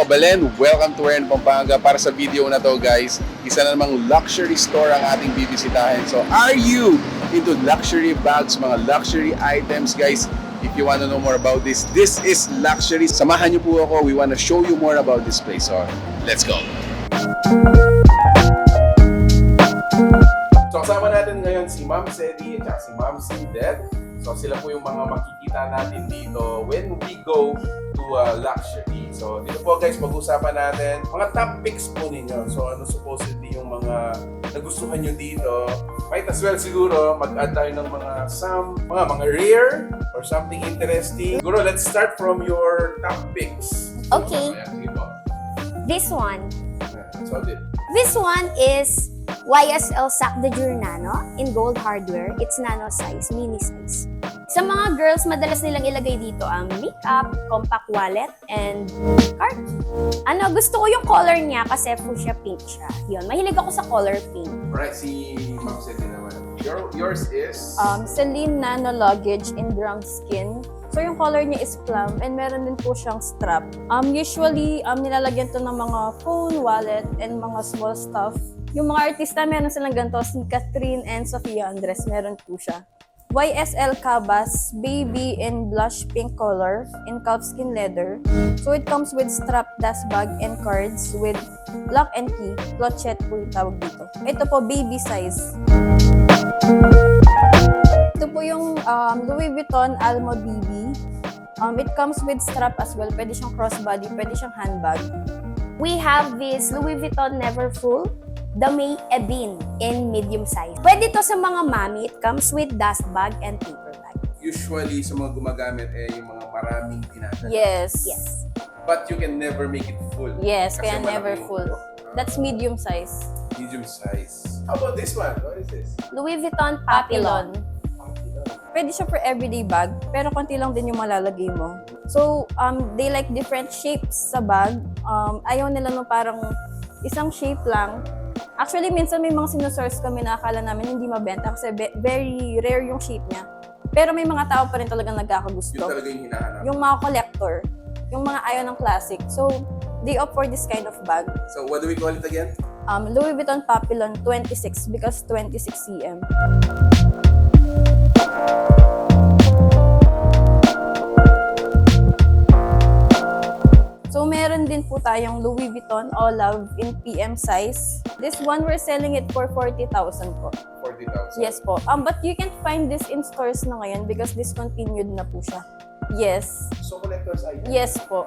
kabalin, welcome to Fernando Pampanga. Para sa video na to guys, isa na namang luxury store ang ating bibisitahin. So are you into luxury bags, mga luxury items guys? If you want to know more about this is Luxcerie. Samahan niyo po ako, we want to show you more about this place. So let's go! So kasama natin ngayon si Ma'am Cedi at si Ma'am Cindet. So sila po yung mga makikita natin dito when we go to Luxcerie. So dito po guys, pag-usapan natin mga top picks po ninyo. So ano supposedly yung mga nagustuhan nyo dito. Might as well siguro mag-add tayo ng mga rare or something interesting. Siguro let's start from your top picks. Okay. This one. This one is YSL Sac de Jour Nano in gold hardware. It's nano size, mini size. Sa mga girls, madalas nilang ilagay dito ang makeup, compact wallet, and card. Gusto ko yung color niya kasi fuchsia pink siya. Yun, mahilig ako sa color pink. Alright, si Ma'am Cedi naman. Yours is? Celine Nano Luggage in drum skin. So yung color niya is plum and meron din po siyang strap. Usually, nilalagyan to ng mga phone, wallet, and mga small stuff. Yung mga artista, meron silang ganito. Si Catherine and Sofia Andres, meron po siya. YSL Cabas Baby in blush pink color in calfskin leather. So it comes with strap, dust bag, and cards with lock and key. Clochette po yung tawag dito. Ito po, baby size. Ito po yung Louis Vuitton Almo BB. It comes with strap as well. Pwede siyang crossbody, pwede siyang handbag. We have this Louis Vuitton Never Full Dame Ebin in medium size. Pwede to sa mga mami. It comes with dust bag and paper bag. Usually sa mga gumagamit yung mga maraming tinatala. Yes. Yes. But you can never make it full. Yes, Kasi kaya never malaki yung full. That's medium size. medium size. How about this one? What is this? Louis Vuitton Papillon. Pwede siya for everyday bag, pero konti lang din yung malalagay mo. So, they like different shapes sa bag. Ayaw nila no parang isang shape lang. Actually, minsan may mga sinusource kami na akala namin hindi mabenta kasi very rare yung shape niya. Pero may mga tao pa rin talagang nagkakagusto. Yung talaga yung hinahanap. Yung mga collector, yung mga ayaw ng classic. So, they opt for this kind of bag. So, what do we call it again? Louis Vuitton Papillon 26 because 26 cm. So, meron din po tayong Louis Vuitton Olive in PM size. This one, we're selling it for 40,000 po. 40,000? Yes po. But you can find this in stores na ngayon because discontinued na po siya. Yes. So, collector's item? Yes po.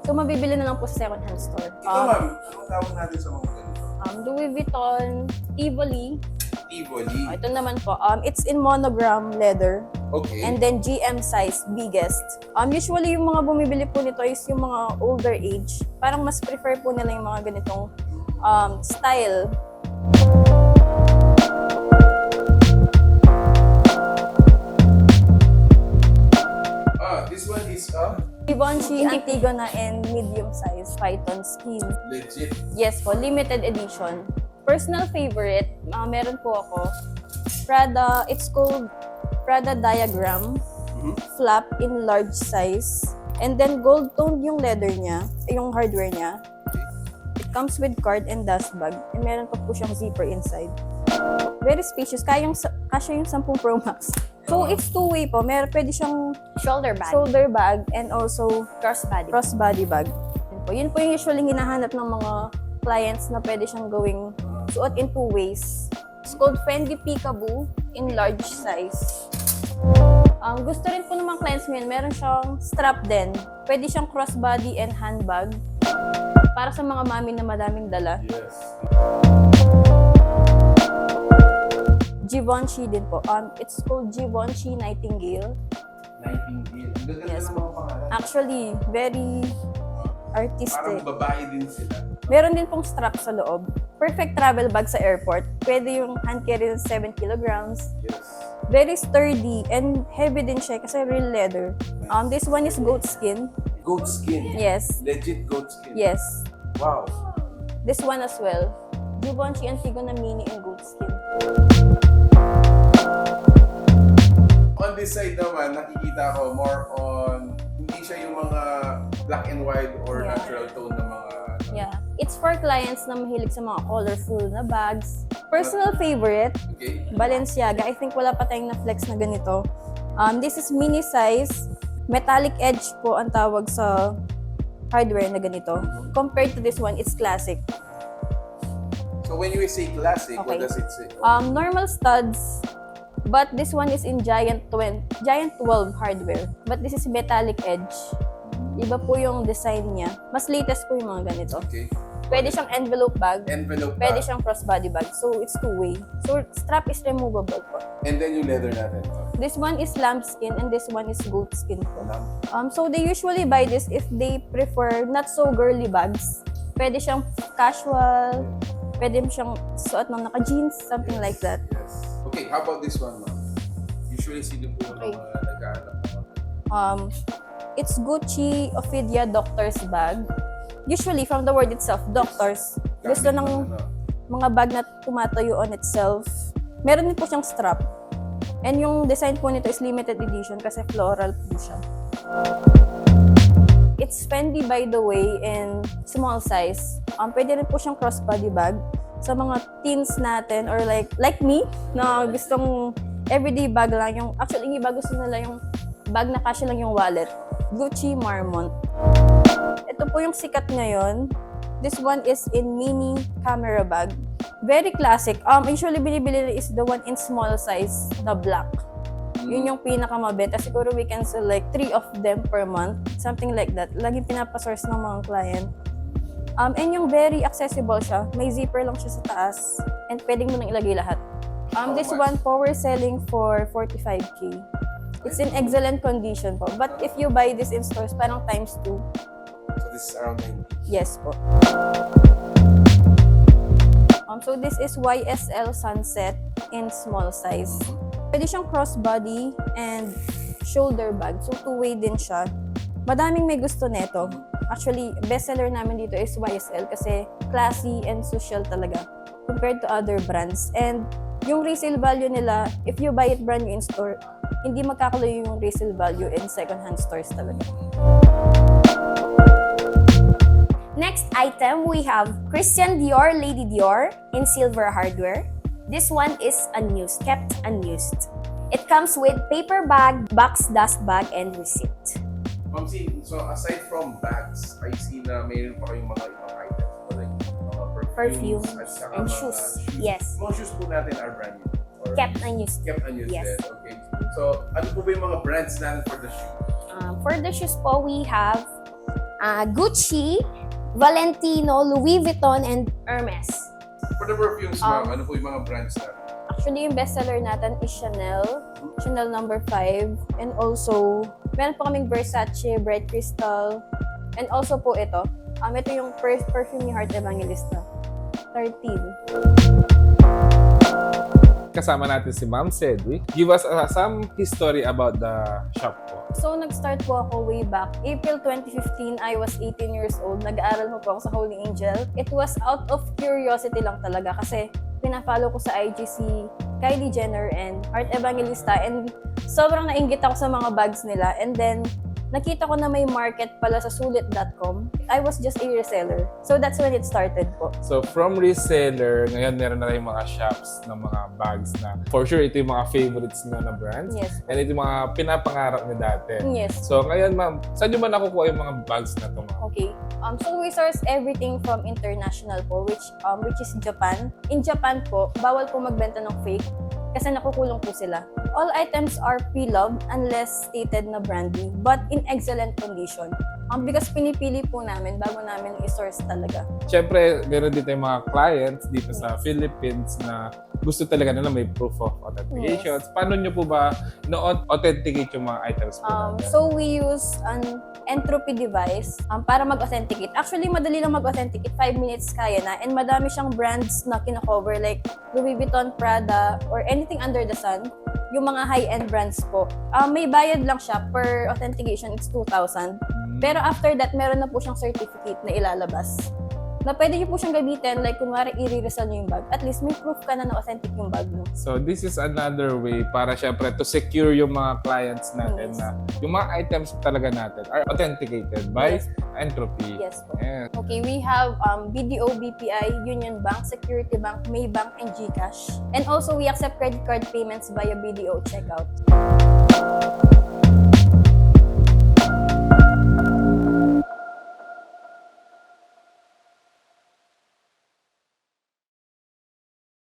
So, mabibili na lang po sa second-hand store. Ito ma'am, anong tawag natin sa mga ganito? Louis Vuitton Tivoli. Tivoli? Ito naman po. It's in monogram leather. Okay. And then GM size, biggest. Usually yung mga bumibili po nito is yung mga older age. Parang mas prefer po nila yung mga ganitong style. This one is Givenchy Antigona and medium size python skin. legit. Yes po, limited edition. Personal favorite, meron po ako. Prada, it's called Prada Diagram. Flap in large size. And then gold toned yung leather niya, yung hardware niya. It comes with card and dust bag. And meron pa po siyang zipper inside. Very spacious. Kasya yung 10 Pro Max. So, it's two-way po. Pwede siyang Shoulder bag. and also crossbody bag. Yun po yung usually hinahanap ng mga clients na pwede siyang gawing suot in two ways. It's called Fendi Peekaboo in large size. Gusto rin po ng mga clients ngayon, meron siyang strap din. Pwede siyang crossbody and handbag para sa mga mami na madaming dala. Yes. Givenchy din po. It's called Givenchy Nightingale. Nightingale. Ang gaganda Yes ng mga pangalan. Actually, very Parang artistic. babae din sila. Meron din pong strap sa loob. Perfect travel bag sa airport. Pwede yung hand carry ng 7 kilograms. Yes. Very sturdy and heavy din siya kasi real leather. This one is goat skin. Goat skin? Yes. Legit goat skin? Yes. Wow. This one as well. Givenchy Antigona Mini in goat skin. On this side naman, nakikita ko more on, hindi siya yung mga black and white or Yeah. natural tone na mga... Yeah. It's for clients na mahilig sa mga colorful na bags. Personal favorite, Okay. Balenciaga. I think wala pa tayong na-flex na ganito. This is mini size. Metallic edge po ang tawag sa hardware na ganito. Compared to this one, it's classic. So when you say classic, what Okay. does it say? Normal studs, but this one is in giant 12 hardware. But this is metallic edge. Iba po yung design niya. Mas latest po yung mga ganito. Okay. Pwede siyang envelope bag. Envelope Pwede bag. siyang crossbody bag. So, it's two-way. So, strap is removable po. And then yung leather natin. This one is lambskin and this one is goatskin po. Lamb. So, they usually buy this if they prefer not so girly bags. Pwede siyang casual. Pwede siyang suot ng naka-jeans, something like that. Yes. Okay, how about this one, ma'am? Usually, sino po yung Okay. mga nag-aanap mo? It's Gucci Ophidia Doctor's bag. Usually, from the word itself, doctors, gusto ng mga bag na tumatayo on itself. Meron din po siyang strap. And yung design po nito is limited edition kasi floral po siya. It's Fendi, by the way, in small size. Pwede rin po siyang crossbody bag sa mga teens natin or like me na gustong everyday bag lang. Actually, yung iba gusto nila yung bag na kasya lang yung wallet. Gucci Marmont. Ito po yung sikat ngayon. This one is in mini camera bag. Very classic. Usually binibili is the one in small size, the black. Yun yung pinakamabenta. Siguro we can sell like 3 of them per month. Something like that. Laging pinapasource ng mga client. And yung very accessible siya. May zipper lang siya sa taas. And pwedeng mo nang ilagay lahat. This one po we're selling for 45K. It's in excellent condition po. But if you buy this in stores, parang times 2. So this is around 90. Yes po. So this is YSL Sunset in small size. Pwede siyang crossbody and shoulder bag. So two-way din siya. Madaming may gusto nito. Actually, bestseller namin dito is YSL kasi classy and social talaga compared to other brands. And yung resale value nila, if you buy it brand new in store, hindi magkakalayo yung resale value in second-hand stores talaga. Next item, we have Christian Dior Lady Dior in silver hardware. This one is unused, kept unused. It comes with paper bag, box dust bag, and receipt. Ma'am, so aside from bags, I see na mayroon pa kayong mga ibang items. Like mga perfumes at saka and mga shoes. Yes. Mga shoes po natin are brand new. Or Kept unused. Kept unused Yes. din. Okay. So, ano po ba yung mga brands natin for the shoe? For the shoes po, we have Gucci, Valentino, Louis Vuitton, and Hermes. For the perfumes, ma'am, ano po yung mga brands natin? Actually, yung bestseller natin is Chanel number 5. And also, meron po kaming Versace, Bright Crystal. And also po ito. Ito yung first perfume ni Heart Evangelista. 13. Kasama natin si Ma'am Cedric. Give us some history about the shop po. So, nag-start po ako way back. April 2015, I was 18 years old. Nag-aaral po ako sa Holy Angel. It was out of curiosity lang talaga kasi pinafollow ko sa IG si Kylie Jenner and Heart Evangelista and sobrang nainggit ako sa mga bags nila. And then, nakita ko na may market pala sa sulit.com. I was just a reseller. So, that's when it started po. So from reseller, ngayon meron na tayong mga shops ng mga bags na for sure ito yung mga favorites na brands. Yes. And ito yung mga pinapangarap niyo dati. Yes. So ngayon ma'am, saan nyo ba nakukuha yung mga bags na ito ma'am? Okay. So we source everything from international po, which is Japan. In Japan po, bawal po magbenta ng fake kasi nakukulong po sila. All items are pre-loved unless stated na brand new, but in excellent condition. Because pinipili po namin bago namin i-source talaga. Siyempre, meron dito yung mga clients dito sa Philippines na gusto talaga nila may proof of authentication. Yes. Paano nyo po ba na-authenticate yung mga items po natin? So we use an entropy device para mag-authenticate. Actually, madali lang mag-authenticate. 5 minutes kaya na. And madami siyang brands na kina-cover like Louis Vuitton, Prada, or anything under the sun. Yung mga high-end brands po. May bayad lang siya per authentication. It's 2,000. Pero after that, meron na po siyang certificate na ilalabas. na pwede nyo po siyang gamitin, like kunwari i-resell nyo yung bag, at least may proof ka na authentic yung bag mo. So this is another way para syempre to secure yung mga clients natin na yung mga items talaga natin are authenticated by Entropy. Yes po. Yes. Okay, we have BDO, BPI, Union Bank, Security Bank, Maybank, and GCash. And also, we accept credit card payments via BDO checkout.